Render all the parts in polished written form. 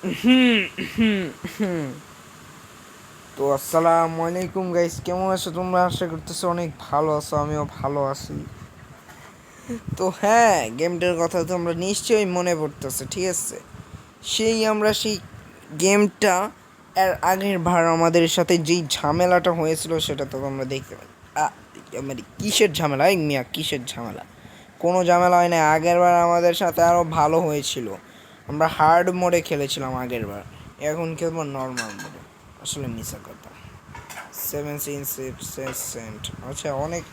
তো আসসালামু আলাইকুম গাইস, কেমন আছো তোমরা? আশা করতেছো অনেক ভালো আছো, আমিও ভালো আছি। তো হ্যাঁ, গেমটার কথা তোমরা নিশ্চয়ই মনে পড়তেছে, ঠিক আছে? সেই গেমটা এর আগের বার আমাদের সাথে যেই ঝামেলাটা হয়েছিল সেটা তো তোমরা দেখতে পাই। মানে কিসের ঝামেলা মিয়া, কিসের ঝামেলা? কোনো ঝামেলা হয় না। আগের বার আমাদের সাথে আরও ভালো হয়েছিল। আমরা হার্ড মোডে খেলেছিলাম আগের বার, এখন খেলবো নর্মাল মোডে। আসলে মিশা কথা। 7 সেন্ট, আচ্ছা অনেক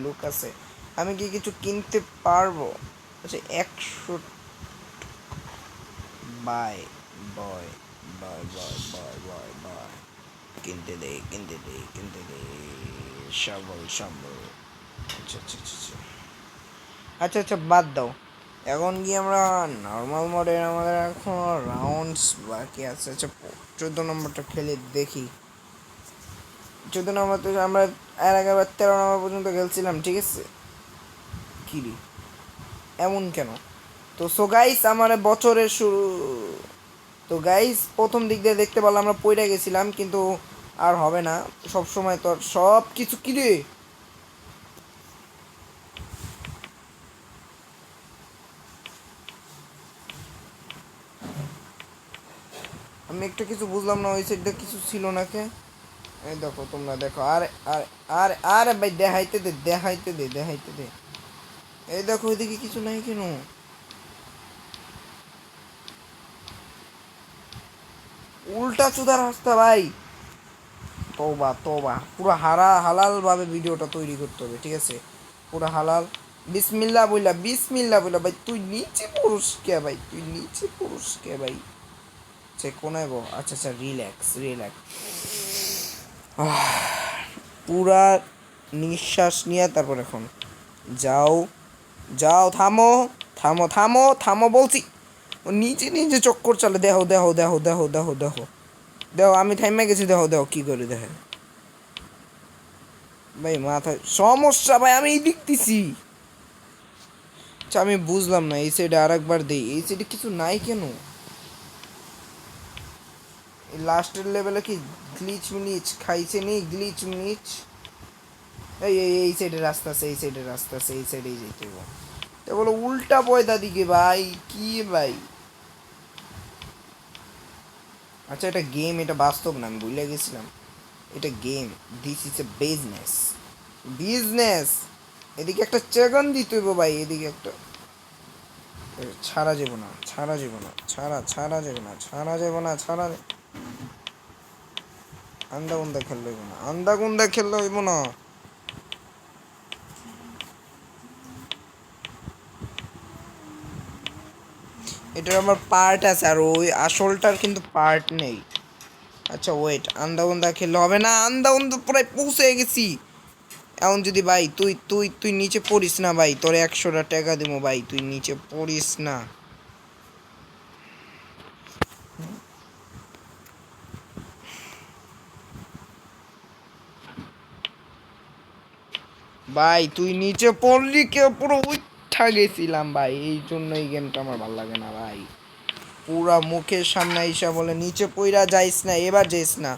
লোক আছে। আমি কি কিছু কিনতে পারবো? আচ্ছা 100। বাই বয়, বয় বয় বয় বয় বয়। কিনতে দে সবল সবল। আচ্ছা আচ্ছা আচ্ছা আচ্ছা আচ্ছা আচ্ছা, বাদ দাও। এখন কি আমরা নর্মাল মোডে, আমাদের এখন রাউন্ডস বাকি আছে। আচ্ছা 14 নম্বরটা খেলে দেখি। 14 নম্বর তো আমরা এর আগেবার 13 নম্বর পর্যন্ত খেলছিলাম, ঠিক আছে? কিরি এমন কেন? তো সো গাইস, আমার বছরের শুরু। তো গাইস, প্রথম দিক দিয়ে দেখতে পারলাম আমরা পইড়া গেছিলাম, কিন্তু আর হবে না। সব সময় তো সব কিছু কিরে। আমি একটা কিছু বুঝলাম না, ওই সাইডটা কিছু ছিল নাকি? এই দেখো, তোমরা দেখো। আরে আরে আরে আরে ভাই, দেখাইতে দে। এই দেখো, ওইদিকে কিছু নাই কেন? উল্টা চুদা রাস্তা ভাই। তোবা তোবা, পুরো হালাল ভাবে ভিডিওটা তৈরি করতে হবে, ঠিক আছে? পুরো হালাল। বিসমিল্লা বইলা ভাই। তুই নিচে পুরুষ কে ভাই? সে কোনায় গো। আচ্ছা আচ্ছা, রিল্যাক্স। পুরা নিঃশ্বাস নিয়ে তারপর এখন যাও। থামো বলছি। ও নিজে চক্কর চলে। দেখো আমি থাইমা গেছি। দেখো কি করে দেখে ভাই। মাথায় সমস্যা ভাই, আমি দেখতেছি। আচ্ছা আমি বুঝলাম না, এই সাইডে আরেকবার দেই। এই সাইডে কিছু নাই কেন? এই লাস্টের লেভেলে কি গ্লিচ মিনিচ খাইছে নি? গ্লিচ মিনিচ। এই সাইডে রাস্তা আছে। এই সাইডেই যেতে হবে। তো বলো উল্টা পয়দা দিকে ভাই। কি ভাই? আচ্ছা এটা গেম, এটা বাস্তব না, আমি ভুলে গেছিলাম। এটা game. This is a business. এদিকে একটা চেগন দিতে হইব ভাই। এদিকে একটা ছাড়া যাব না। আন্দা গুন্দা খেললে হইব না। এটার আমার পার্ট আছে, আর ওই আসলটার কিন্তু পার্ট নেই। আচ্ছা ওয়েট, আন্দা খেললে হবে না। আন্দা প্রায় পৌঁছে গেছি। এখন যদি ভাই তুই নিচে পড়িস না ভাই, তোর 100টা টাকা দিব ভাই, তুই নিচে পড়িস না ভাই। তুই নিচে পড়লি কে? পুরো উঠা গেছিলাম ভাই। এই জন্য এই গেমটা আমার ভালো লাগে না ভাই। পুরা মুখের সামনে আইসা বলে নিচে পইরা যাইস না, এবার যাইস না।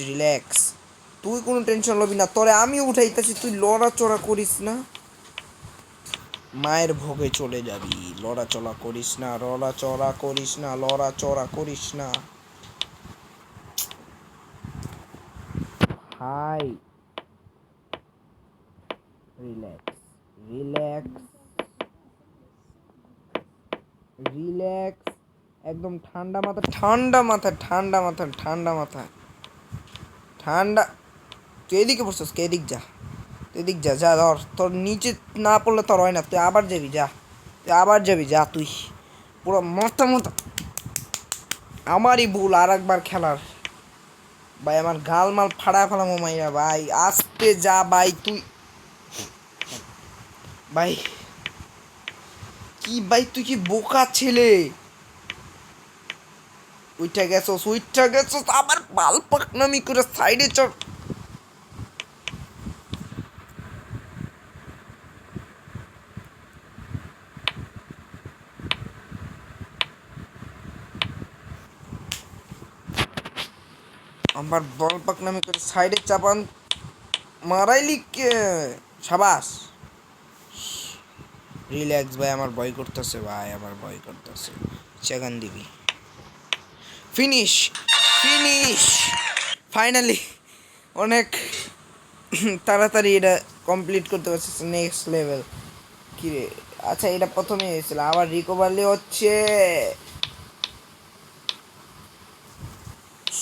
রিল্যাক্স। তুই কোনো টেনশন লবি না, তোরে আমি উঠাইতেছি, তুই লড়াচড়া করিস না। মায়ের ভোগে চলে যাবি। লড়াচড়া করিস না। Hi, relax relax relax. একদম ঠান্ডা। তুই এদিকে বসছিস কে? এদিক যা ধর। তোর নিচে না পড়লে তোর হয় না। তুই আবার যাবি, যা তুই। পুরো মাথা। আমারই ভুল আর একবার খেলার। ভাই আমার গাল মাল ফাড়া ফেলামো মাইয়া ভাই। আস্তে যা ভাই তুই। ভাই কি ভাই, তুই কি বোকা ছেলে? উইঠা গেছস আবার বাল পাকনামি করে সাইডে চড়। আমার বল পাকনামি করে সাইডে চাপান মারাইলি কে? সাবাস। রিল্যাক্স ভাই, আমার ভয় করতেছে ভাই, আমার ভয় করতেছে। সেখান দিবি। Finish finish finally. অনেক তাড়াতাড়ি এটা কমপ্লিট করতে পারছিস। নেক্সট লেভেল কি রে? আচ্ছা, এটা প্রথমে হয়েছিল, আবার রিকভারলি হচ্ছে,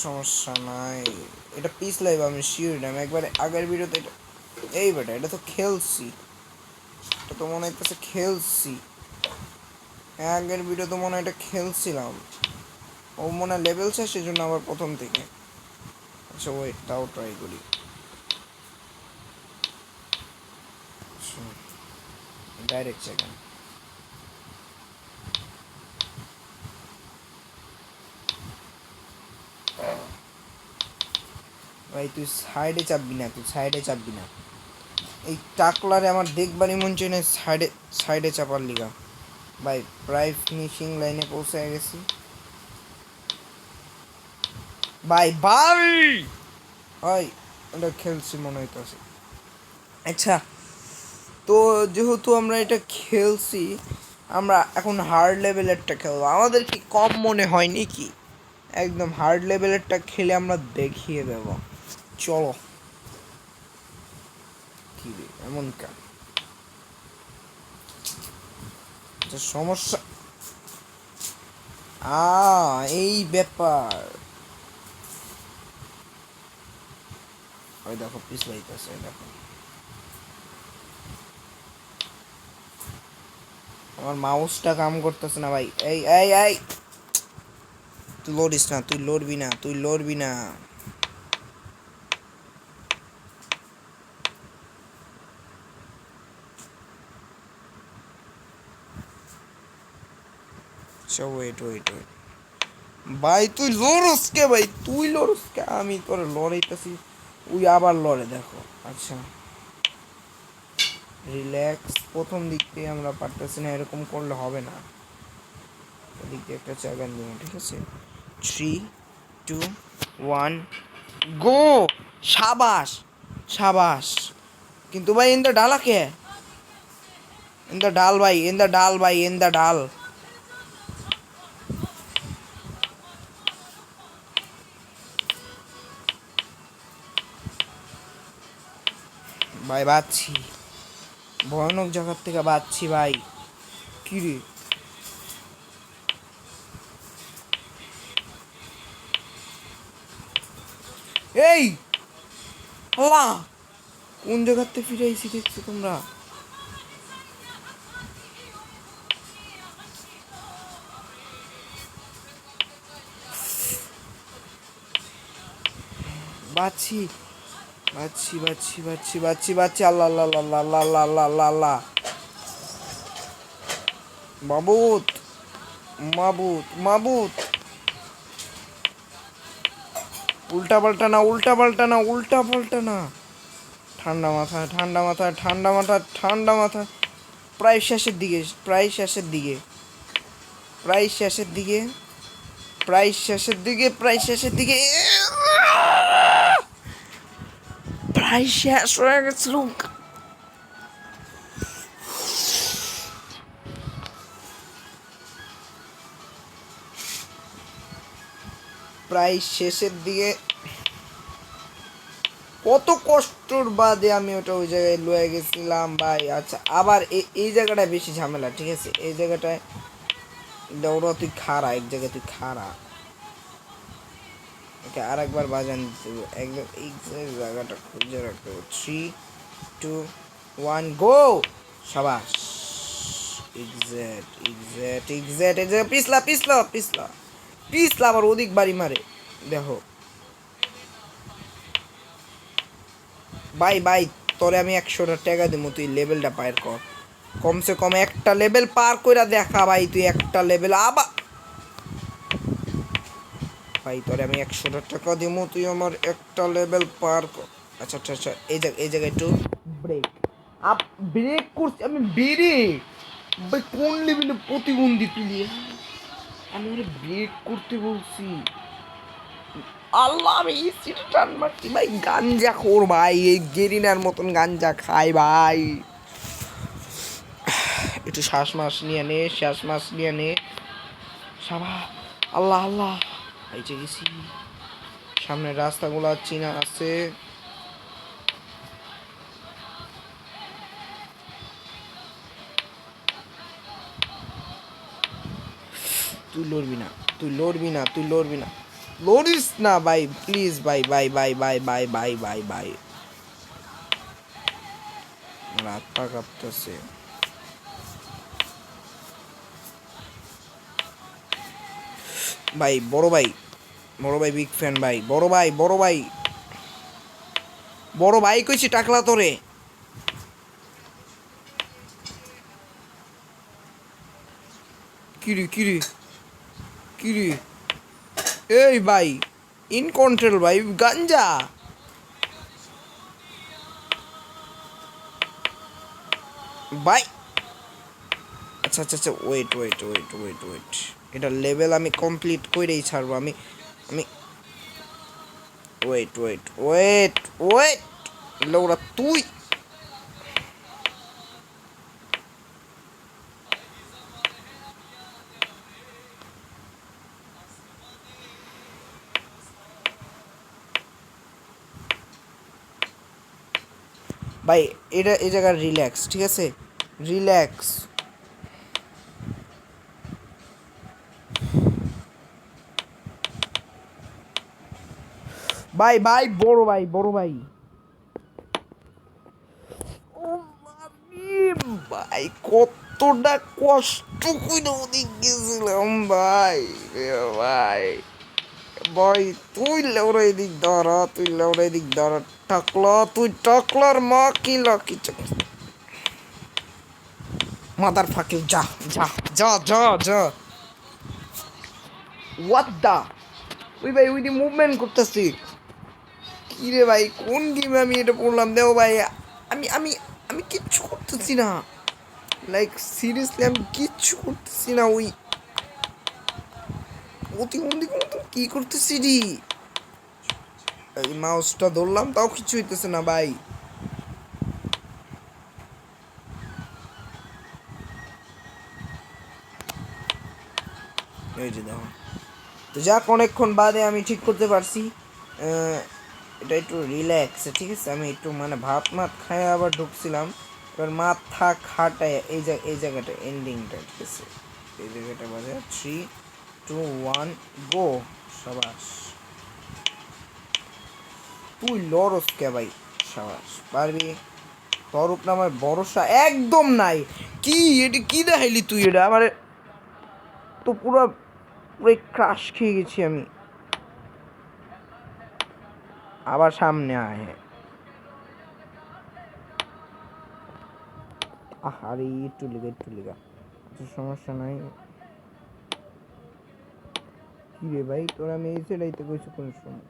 সমস্যা নাই। এটা পিস লাইভ, আমি শিওর আমি একবারে আগের ভিডিওতে এটা, এই বেটা এটা তো খেলছি, এটা তো মনে হইতেছে খেলছি, আগের ভিডিও তো মনে হয় এটা খেলছিলাম। ও মনে হয় লেভেল শেষ, সেই জন্য আবার প্রথম থেকে। আচ্ছা ওয়েট, তাও ট্রাই করি। Direct second. ভাই তুই সাইডে চাপবি না, তুই সাইডে চাপবি না। এই টাকলারে আমার দেখবারই মন চাই না সাইডে, সাইডে চাপার লিগা। ভাই প্রায় ফিনিশিং লাইনে পৌঁছে গেছি ভাই। ভাই ভাই এটা খেলছি মনে হইতেছে। আচ্ছা, তো যেহেতু আমরা এটা খেলছি, আমরা এখন হার্ড লেভেলেরটা খেলবো। আমাদের কি কম মনে হয়নি কি? একদম হার্ড লেভেলেরটা খেলে আমরা দেখিয়ে দেব। চলো। কি রে এমন কেন? সমস্যা এই ব্যাপার। ওই দেখো পিছলাইতেছে, দেখো আমার মাউসটা কাম করতেছে না ভাই। এই এই এই তুই লড়িস না, তুই লড়বি না, তুই লড়বি না। ওয়েট ওয়েট ওয়েট ভাই, তুই লড়স কে ভাই, তুই লড়স কে? আমি তোরে লড়াইতেছি, তুই আবার লড়ে দেখো। আচ্ছা রিল্যাক্স, প্রথম দিক দিয়ে আমরা পারতেছি না, এরকম করলে হবে না। এদিক দিয়ে একটা জায়গা নিয়ে, ঠিক আছে, 3 2 1 গো। সাবাস সাবাস। কিন্তু ভাই ইন দ্য ডালা কে? ইন দ্য ডাল ভাই, ইন দ্য ডাল ভাই, ইন দ্য ডাল। ভাই বাঁচছি, ভয়ানক জায়গার থেকে বাঁচছি ভাই। কি রে? এই আল্লাহ, কোন জায়গার থেকে ফিরে আইছি দেখছো তোমরা? বাঁচছি বাঁচছি বাঁচছি বাঁচছি বাঁচছি বাঁচছি। আল্লাহ আল্লাহ আল্লাহ আল্লাহ আল্লাহ আল্লাহ আল্লাহ আল্লাহ। মাবুত মাবুত মাবুত। উল্টা পাল্টা না, উল্টা পাল্টা না, উল্টা পাল্টা না। ঠান্ডা মাথায়, ঠান্ডা মাথায়, ঠান্ডা মাথায়, ঠান্ডা মাথায়। প্রায় শেষের দিকে, প্রায় শেষের দিকে, প্রায় শেষের দিকে, প্রায় শেষের দিকে, প্রায় শেষের দিকে, প্রায় শেষ হয়ে গেছিল। প্রায় শেষের দিকে। কত কষ্টর বাদে আমি ওটা ওই জায়গায় লয়ে গেছিলাম ভাই। আচ্ছা আবার এই জায়গাটায় বেশি ঝামেলা, ঠিক আছে, এই জায়গাটায় দৌড়া, তুই খাড়া এক জায়গায়, তুই খাড়া। ওকে আর একবার বাজান দিতে হবে, একদম এই জায়গাটা খুঁজে রাখতে হবে। 3 2 1 গো। সাবাস। এক্সাক্ট এক্সাক্ট এক্সাক্ট এই জায়গায় পিছলা পিছলা পিছলা পিছলা, আবার ওদিক বাড়ি মারে দেখো। ভাই ভাই তোরে আমি 100টা টাকা দেবো, তুই লেভেলটা পার কর, কমসে কম একটা লেভেল পার কইরা দেখা ভাই। তুই একটা লেভেল আবার ভাই, তোরে আমি 100টা টাকা দেবো, তুই আমার একটা লেভেল পার কর। আচ্ছা আচ্ছা আচ্ছা, এই জায়গায় একটু ব্রেক আপ, ব্রেক করছি আমি, ব্রেক ভাই কোন লেভেলে প্রতিবন্ধী তুলি? আমি আরে ব্রেক করতে বলছি। আল্লাহ আমি টান মারছি ভাই, গাঞ্জা খোর ভাই, এই গেরিনার মতন গাঞ্জা খাই ভাই। একটু শ্বাস মাস নিয়ে নে, শ্বাস মাস নিয়ে নে। সাবা আল্লাহ আল্লাহ, পাইছে গেছি। সামনের রাস্তাগুলো চিনা আছে। তুই লড়বি না, তুই লড়বি না, তুই লড়বি না, লড়িস না ভাই প্লিজ ভাই, ভাই ভাই ভাই ভাই ভাই ভাই ভাই। রাত পা কাঁপতেছে ভাই। বড় ভাই, বড় ভাই বিগ ফ্যান ভাই, বড় ভাই, বড় ভাই, বড় ভাই কইছি টাকলা তোরে। কিরে কিরে কিরে, এই ভাই ইন কন্ট্রোল ভাই, গাঞ্জা ভাই। আচ্ছা আচ্ছা আচ্ছা, wait wait wait wait wait, এটা লেভেল আমি কমপ্লিট করেই ছাড়বো। আমি আমি ওয়েট ওয়েট ওয়েট ওয়েট, লৌড়া তুই। ভাই এটা এই জায়গায় রিল্যাক্স, ঠিক আছে, রিল্যাক্স। ভাই ভাই বড় ভাই, বড় ভাই, ও ভাই কতটা কষ্ট করে ওদিক গেছিলাম ভাই। ভাই ভাই তুই লেউরাই দিক ধরা, তুই লেউরাই দিক ধরা, টাকলা তুই, টাকলার মা কি লাকি মাদার ফাঁকে, যা যা যা যা যা। হোয়াট দা, ওই ভাই ওই মুভমেন্ট করতেছি। কি রে ভাই, কোন গেমে আমি এটা পড়লাম দেও ভাই। আমি আমি আমি কিচ্ছু করতেছি না, লাইক সিরিয়াসলি আমি কিচ্ছু করতেছি না। ওই প্রতিবন্ধী মতো কি করতেছি রে, এই মাউসটা ধরলাম তাও কিছু হইতেছে না ভাই। এই যে দেখো, তো যাক অনেকক্ষণ বাদে আমি ঠিক করতে পারছি। এটা একটু রিল্যাক্স, ঠিক আছে। আমি একটু মানে ভাত মাত খাই আবার ঢুকছিলাম, এবার মাথা খাটায় এই জায়গাটা এন্ডিংটা, ঠিক আছে, এই জায়গাটা বাজে 3 2 1 গো। সাবাস, তুই লড়স কে ভাই, সাবাস পারবি। তোর উপরে আমার ভরসা একদম নাই। কি এটা কি দেখাইলি তুই, এটা আমার তো পুরো পুরো ক্রাশ খেয়ে গেছি আমি। আবার সামনে আয়, আরে একটু লিগা একটু লিগা, সমস্যা নাই। কি রে ভাই তোরা আমি এই সেটাইতে কইছি কোন সময়।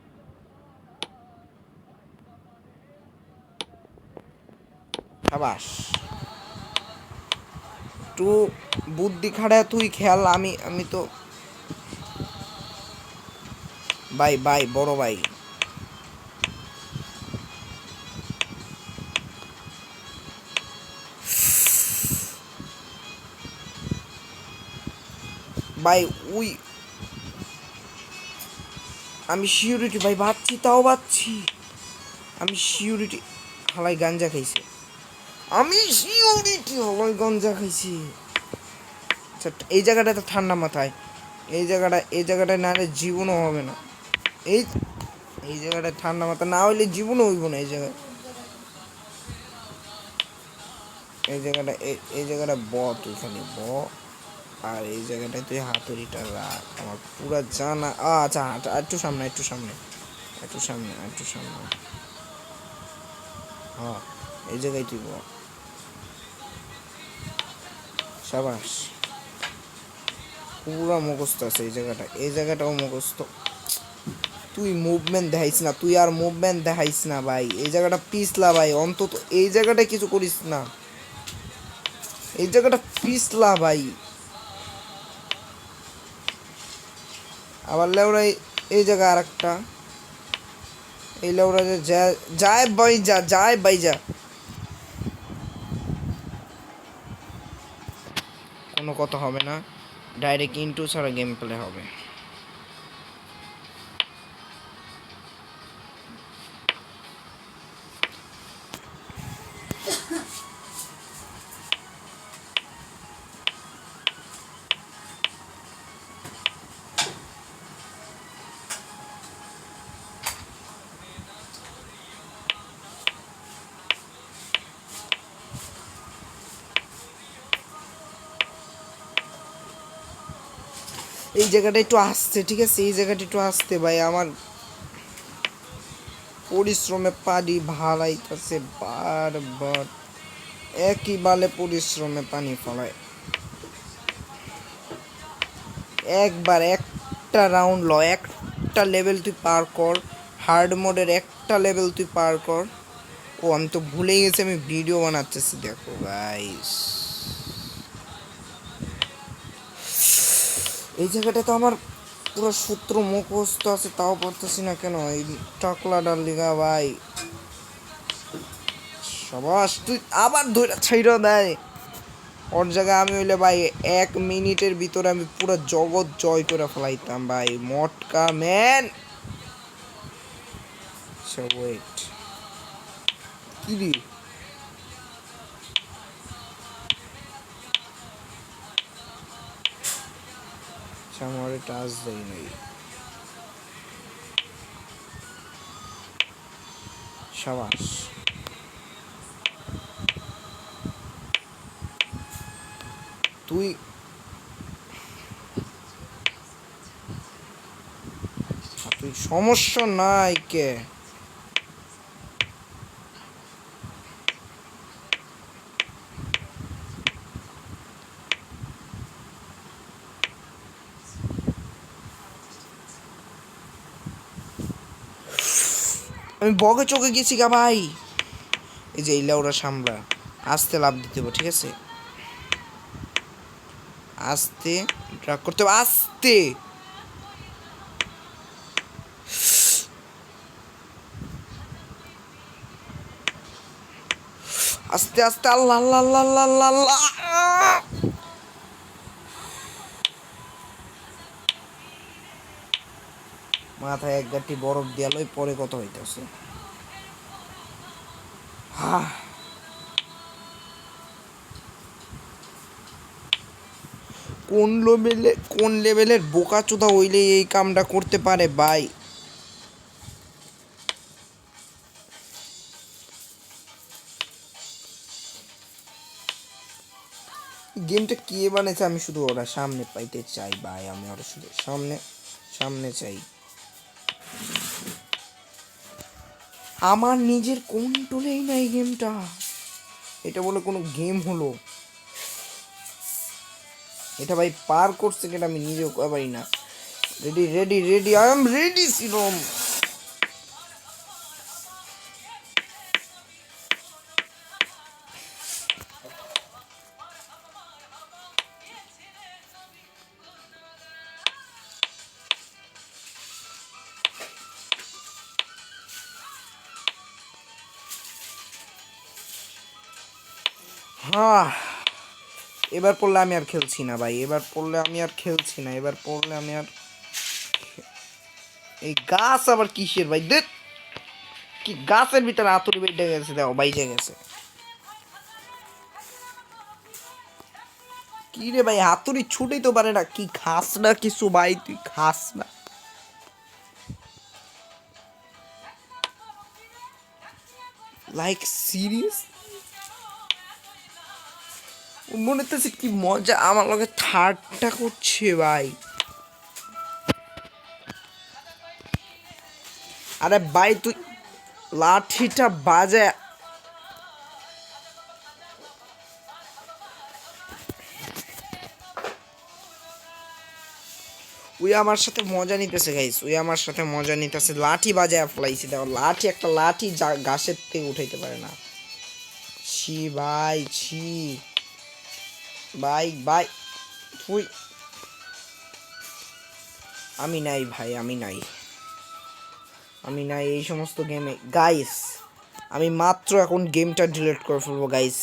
সাবাস, একটু বুদ্ধি খাড়া তুই খেয়াল। আমি আমি তো ভাই ভাই বড় ভাই, ভাই উই আমি সিউরিটি ভাই বাচ্ছি, তাও বাচ্ছি আমি সিউরিটি। হালাই গাঞ্জা খাইছে, আমি সিউরিটি হালাই গাঞ্জা খাইছি। আচ্ছা এই জায়গাটাতে ঠান্ডা মাথায়, এই জায়গাটায় না হলে জীবনও হবে না। এই এই জায়গাটায় ঠান্ডা মাথা না হইলে জীবনও হইব না। এই জায়গাটা ব, তুই খালি ব। আর এই জায়গাটায় তুই হাতুড়িটা রাখ, আমার পুরা জানা। আচ্ছা একটু সামনে, একটু সামনে, একটু সামনে, একটু সামনে। হ্যাঁ এই জায়গায় তুই ব। সাবাস, পুরা মুখস্থ আছে এই জায়গাটাও মুখস্থ। তুই মুভমেন্ট দেখাইস না, তুই আর মুভমেন্ট দেখাইস না ভাই। এই জায়গাটা পিছলা ভাই, অন্তত এই জায়গাটায় কিছু করিস না, এই জায়গাটা পিছলা ভাই। আবার লেওড়াই এই জায়গা আর একটা এই লেউরা যে যায় ভাই যা, যায় ভাই যা। কোনো কথা হবে না, ডাইরেক্ট ইনটু ছাড়া গেম প্লে হবে। এই জায়গাটা একটু আসছে, ঠিক আছে, এই জায়গাটা একটু আসতে ভাই। আমার পরিশ্রমে পানি ভালাইতেছে বারবার, একই বালে পরিশ্রমে পানি ফলায়। একবার একটা রাউন্ড ল, একটা লেভেল তুই পার কর, হার্ড মোডের একটা লেভেল তুই পার কর। ও আমি তো ভুলেই গেছি আমি ভিডিও বানাচ্ছি, দেখো গাইস। এই জায়গাটা তো আমার পুরো সূত্র মুখস্থ আছে, তাও পড়তেছি না কেন? এই টাকলাটার লিগা ভাই। সবাস তুই আবার ধরে ছাইড়া দেয়। ওর জায়গায় আমি হইলে ভাই 1 মিনিটের ভিতরে আমি পুরো জগৎ জয় করে ফেলাইতাম ভাই, মটকা ম্যান। ওয়েট, কি রে? আমারে টাচ দেয় নাই। সাবাস। তুই তুই সমস্যা নাই কে? আমি বগে চোখে গেছি গা ভাই। এই যে ইলা ওরা সামলা, আস্তে লাভ দিতে হবে, ঠিক আছে? আস্তে ড্রাগ করতে হবে, আস্তে। আস্তে আস্তে, আল্লাহ আল্লাহ আল্লাহ আল্লাহ আল্লাহ। মাথায় এক গাঁটি বরফ দিয়ালই, পরে কত হইতেছে। কোন লেভেলের বোকাচোদা হইলে এই কামটা করতে পারে ভাই? গেমটা কে বানাইছে? আমি শুধু ওরা সামনে পাইতে চাই ভাই, আমি ওরা শুধু সামনে সামনে চাই। আমার নিজের কন্ট্রোলেই নাই গেমটা। এটা বলে কোনো গেম হলো? এটা ভাই পার করছে কেটা আমি নিজেও পারি না। Ready ready ready, I am ready সিরম। হ্যাঁ, এবার পড়লে আমি আর খেলছি না ভাই, এবার পড়লে আমি আর খেলছি না, এবার পড়লে আমি আর। এই গাছ আবার কিসের ভাই? দেখ কি গাছের ভিতরে আতুরি বেডে গেছে, দেখো বাইজে গেছে। কি রে ভাই, হাতুড়ি ছুটেই তো পারে না, কি খাস না কিছু ভাই? তুই খাস না? Like serious? মনে হচ্ছে কি মজা আমার লগে ঠাট্টা করছে ভাই। আরে ভাই তুই লাঠিটা বাজে। ওই আমার সাথে মজা নিতেছে গাইস, ওই আমার সাথে মজা নিতেছে। লাঠি বাজায় ফেলাইছি, দেখো লাঠি, একটা লাঠি গাছের থেকে উঠাইতে পারে না। ছি ভাই ছি। ভাই ভাই তুই, আমি নাই ভাই, আমি নাই, আমি না এই সমস্ত গেমে গাইস, আমি মাত্র এখন গেমটা ডিলিট করে ফেলবো গাইস।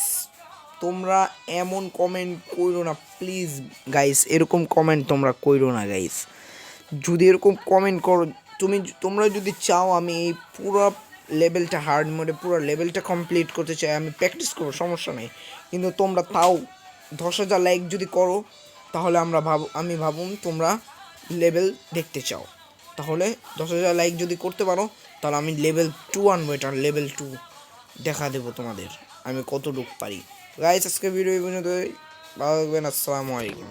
তোমরা এমন কমেন্ট কইরো না প্লিজ গাইস, এরকম কমেন্ট তোমরা কইরো না গাইস। যদি এরকম কমেন্ট করো, তোমরা যদি চাও আমি এই পুরো লেভেলটা হার্ড মোডে পুরো লেভেলটা কমপ্লিট করতে চাই, আমি প্র্যাকটিস করবো, সমস্যা নেই। কিন্তু তোমরা তাও 10,000 লাইক যদি করো, তাহলে আমি ভাবুন তোমরা লেভেল দেখতে চাও। তাহলে 10,000 লাইক যদি করতে পারো, তাহলে আমি লেভেল 2 আনবো, এটা লেভেল 2 দেখা দেবো তোমাদের আমি কতটুকু পারি। গাইস আজকে ভিডিও ভালো থাকবেন, আসসালামু আলাইকুম।